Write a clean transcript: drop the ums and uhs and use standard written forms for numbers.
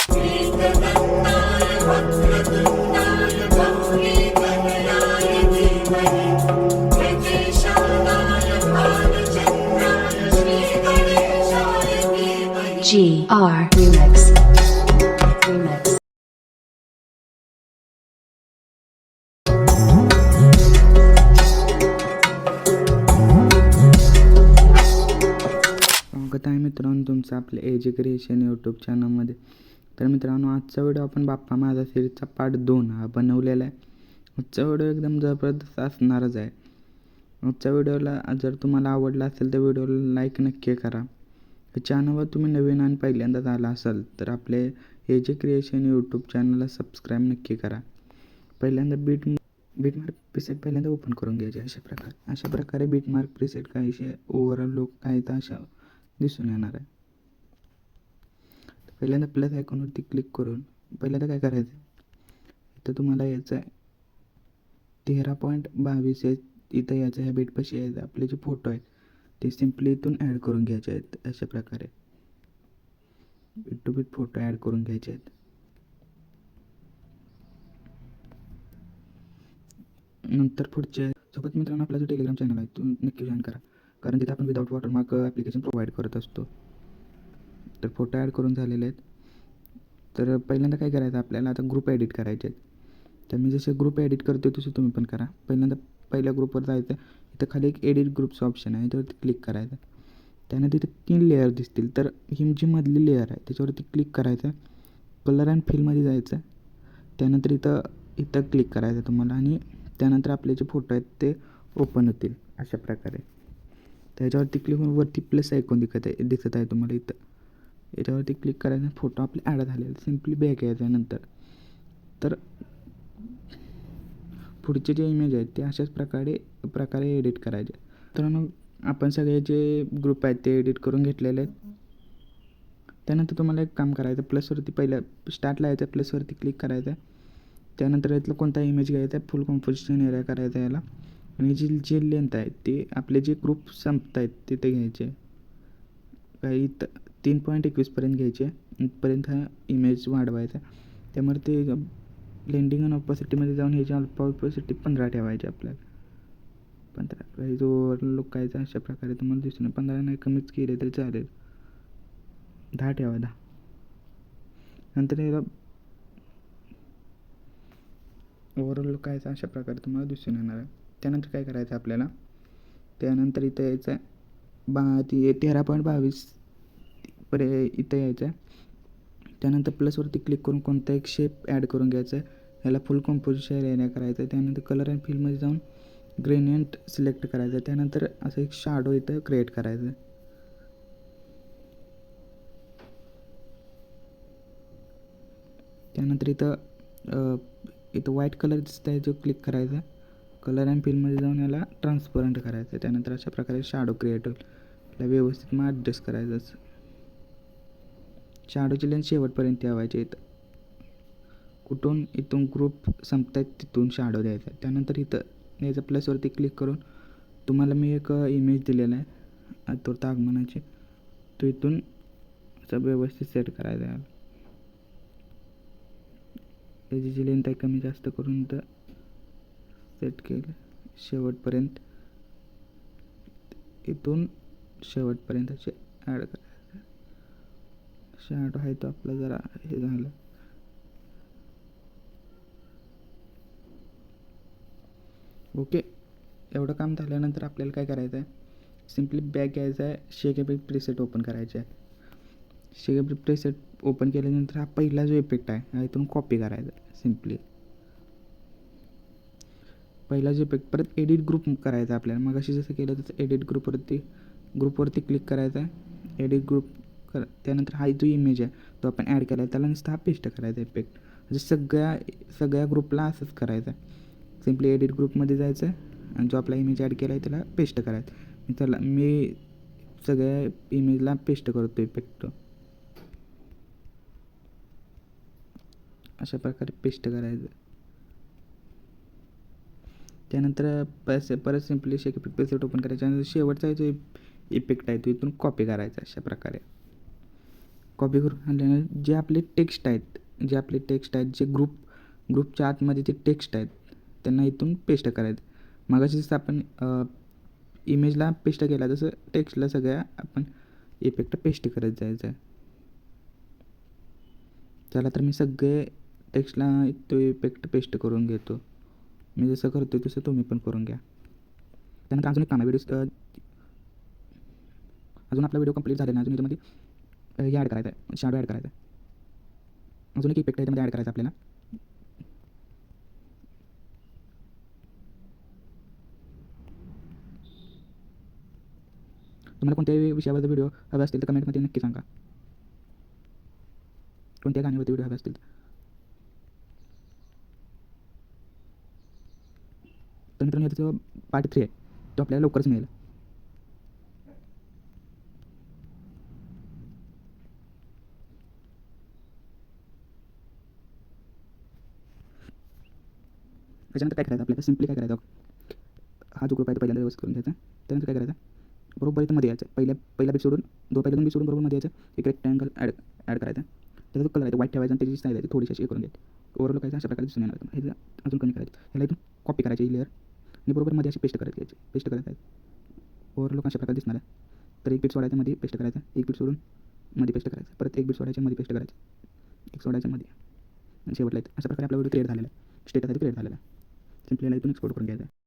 GR Remix. Remix. स्वागत आहे मित्रांनो तुमचं आपल्या एजे क्रिएशन यूट्यूब चॅनलमध्ये. तर मित्रांनो, आजचा व्हिडिओ आपण बाप्पा माझा सिरीजचा पार्ट 2 हा बनवलेला आहे. आजचा व्हिडिओ एकदम जबरदस्त असणारच आहे. आजच्या व्हिडिओला जर तुम्हाला आवडला असेल तर व्हिडिओला लाईक नक्की करा. चॅनलवर तुम्ही नवीन आणि पहिल्यांदाच आला असाल तर आपले एजे क्रिएशन यूट्यूब चॅनलला सबस्क्राईब नक्की करा. पहिल्यांदा बीटमार्क प्रीसेट पहिल्यांदा ओपन करून घ्यायचे. अशा प्रकारे बीटमार्क प्रीसेट काहीसे ओव्हरऑल लुक आहे तर अशा दिसून येणार आहे. पहिल्यांदा प्लस आयकॉनवरती क्लिक करून पहिल्यांदा काय करायचं, इथं तुम्हाला यायचं आहे 13.22 इथं यायचं. ह्या बीटपाशी यायचं. आपले जे फोटो आहेत ते सिम्पली इथून ॲड करून घ्यायचे आहेत. अशा प्रकारे beat to beat photo add करून घ्यायचे आहेत. नंतर पुढच्या सोबत मित्रांनो आपला जो टेलिग्राम चॅनल आहे तो नक्की जॉईन करा, कारण तिथे आपण विदाउट वॉटरमार्क ॲप्लिकेशन प्रोव्हाइड करत असतो. तर फोटो ॲड करून झालेले आहेत. तर पहिल्यांदा काय करायचं, आपल्याला आता ग्रुप एडिट करायचे आहेत. तर मी जसे ग्रुप एडिट करतो तसे तुम्ही पण करा. पहिल्यांदा पहिल्या ग्रुपवर जायचं. इथं खाली एक एडिट ग्रुपचं ऑप्शन आहे, त्यावरती क्लिक करायचं. त्यानंतर तिथे 3 लेअर दिसतील. तर ही जी मधली लेअर आहे त्याच्यावरती क्लिक करायचं. कलर अँड फिलमध्ये जायचं. त्यानंतर इथं क्लिक करायचं तुम्हाला आणि त्यानंतर आपले जे फोटो आहेत ते ओपन होतील अशा प्रकारे. त्याच्यावरती क्लिक करून वरती प्लस आयकॉन दिसत आहे तुम्हाला इथं. याच्यावरती क्लिक करायचं. फोटो आपले ॲड झालेले. सिम्पली बॅक यायचं आहे. नंतर तर पुढचे जे इमेज आहेत ते अशाच प्रकारे एडिट करायचे. तर मग आपण सगळे जे ग्रुप आहेत ते एडिट करून घेतलेले आहेत. त्यानंतर तुम्हाला एक काम करायचं, प्लसवरती पहिल्या स्टार्टला यायचं, प्लसवरती क्लिक करायचं. त्यानंतर यातलं कोणता इमेज घ्यायचा आहे, फुल कॉम्पोजिशन एरिया करायचा याला. आणि जी लेंथ आहे ते आपले जे ग्रुप संपत आहेत तिथे घ्यायचे. काही 3.21 घ्यायचे. इथपर्यंत हा इमेज वाढवायचा. त्यामुळे ते ब्लेंडिंग आणि ऑपॉसिटीमध्ये जाऊन ह्याची अल्फा ऑपॉसिटी 15 ठेवायची आपल्याला. 15 जो ओव्हरऑल लुक आहे अशा प्रकारे तुम्हाला दिसून. 15 नाही कमीच केले तरी चालेल. 10 ठेवा. 10 नंतर याला ओव्हरऑल लुक आहे अशा प्रकारे तुम्हाला दिसून येणार आहे. त्यानंतर काय करायचं आपल्याला, त्यानंतर इथं यायचं आहे 13.22 इथं यायचं आहे. त्यानंतर प्लसवरती क्लिक करून कोणता एक शेप ॲड करून घ्यायचा आहे. ह्याला फुल कॉम्पोजिशन एरिया करायचं आहे. त्यानंतर कलर अँड फिलमध्ये जाऊन ग्रेडियंट सिलेक्ट करायचं आहे. त्यानंतर असं एक शॅडो इथं क्रिएट करायचं आहे. त्यानंतर इथं व्हाईट कलर दिसत आहे जो क्लिक करायचा. कलर अँड फिलमध्ये जाऊन याला ट्रान्सपरंट करायचं आहे. त्यानंतर अशा प्रकारे शॅडो क्रिएट होईल. त्याला व्यवस्थित मग ॲडजस्ट करायचं. शॅडोची लेन्थ शेवटपर्यंत ठेवायची. इथून ग्रुप संपत आहेत तिथून शॅडो द्यायचा. त्यानंतर इथं याचं प्लसवरती क्लिक करून तुम्हाला मी एक इमेज दिलेला आहे आतुरता आगमनाची, तो इथून असं व्यवस्थित सेट करायचा आहे. त्याची जी लेंथ आहे कमी जास्त करून तर सेट केलं. शेवटपर्यंत इथून शेवटपर्यंत असे ॲड करायचं. शॅडो आहे तो आपला जरा हे झालं. ओके, एवढं काम झाल्यानंतर आपल्याला काय करायचं आहे, सिम्पली बॅक घ्यायचं आहे. शेकेब्रिक प्रीसेट ओपन करायचे आहे. शेकेब्रिक प्रीसेट ओपन केल्यानंतर हा पहिला जो इफेक्ट आहे हा इथून कॉपी करायचा आहे. सिम्पली पहिला जो इफेक्ट परत एडिट ग्रुप करायचा आपल्याला. मग अशी जसं केलं तसं एडिट ग्रुपवरती क्लिक करायचं आहे. एडिट ग्रुप त्यानंतर हा जो इमेज आहे तो आपण ॲड केला आहे त्याला नुसता हा पेस्ट करायचा इफेक्ट. म्हणजे सगळ्या ग्रुपला असंच करायचं आहे. सिम्पली एडिट ग्रुपमध्ये जायचं आहे आणि जो आपला इमेज ॲड केला आहे त्याला पेस्ट करायचं. मी सगळ्या इमेजला पेस्ट करतो इफेक्ट. अशा प्रकारे पेस्ट करायचं. त्यानंतर परत सिम्पली शेकेब्रिक प्रीसेट ओपन करायचं आणि शेवटचा जो इफेक्ट आहे तो इथून कॉपी करायचा अशा प्रकारे. कॉपी करून आणल्यानं जे आपले टेक्स्ट आहेत जे ग्रुपच्या आतमध्ये जे टेक्स्ट आहेत त्यांना इथून पेस्ट करायचं. मगाशी जसं आपण इमेजला पेस्ट केला तसं टेक्स्टला सगळ्या आपण इफेक्ट पेस्ट करत जायचं आहे. चला तर मी सगळे टेक्स्टला तो इफेक्ट पेस्ट करून घेतो. मी जसं करतो तसं तुम्ही पण करून घ्या. त्यानंतर अजून एक काम आहे, अजून आपला व्हिडिओ कंप्लीट झाला ना, अजून याच्यामध्ये हे ॲड करायचं आहे, शॅडो ॲड करायचा आहे. अजून एक इफेक्ट याच्यामध्ये ॲड करायचा आपल्याला. तुम्हाला कोणत्याही विषयावरचा व्हिडिओ हवे असतील तर कमेंटमध्ये नक्की सांगा. कोणत्या गाण्यावरती व्हिडिओ हवे असतील तर मित्रांनो याचं पार्ट 3 आहे, तो आपल्याला लवकरच मिळेल. त्याच्यानंतर काय करायचं आपल्याला, सिम्पली काय करायचं, हा जो ग्रुप आहे तो पहिल्यांदा व्यवस्थित करून घ्यायचा. त्यानंतर काय करायचं, बरोबर इथं मध्ये यायचं, पहिला बीट सोडून पहिल्या 2 बीट सोडून बरोबर मध्ये यायचं, एक रेक्टँगल ॲड करायचा. त्याचा जो कलर आहे तो व्हाईट ठेवायचा आणि त्याची साईज आहे ती थोडीशी अशी करून घ्यायची. ओव्हरऑल काय अशा प्रकारे दिसून येणार. हे अजून कमी करायचं, ह्याला इथून कॉपी करायची लेअर आणि बरोबर मध्ये अशी पेस्ट करायची, पेस्ट करायचं आहे. ओव्हरऑल अशा प्रकारे दिसणार आहे. तर एक बीट सोडायचं मध्ये पेस्ट करायचं, एक बीट सोडून मध्ये पेस्ट करायचं, परत एक बीट सोडायचं मध्ये पेस्ट करायचं, एक सोडायचं मध्ये आणि शेवटला अशा प्रकारे आपला व्हिडिओ क्रिएट झालेला आहे. स्टेटस आहे क्रिएट झालेला आहे. सिम्पली याला इथून एक्सपोर्ट करून घ्यायचं आहे.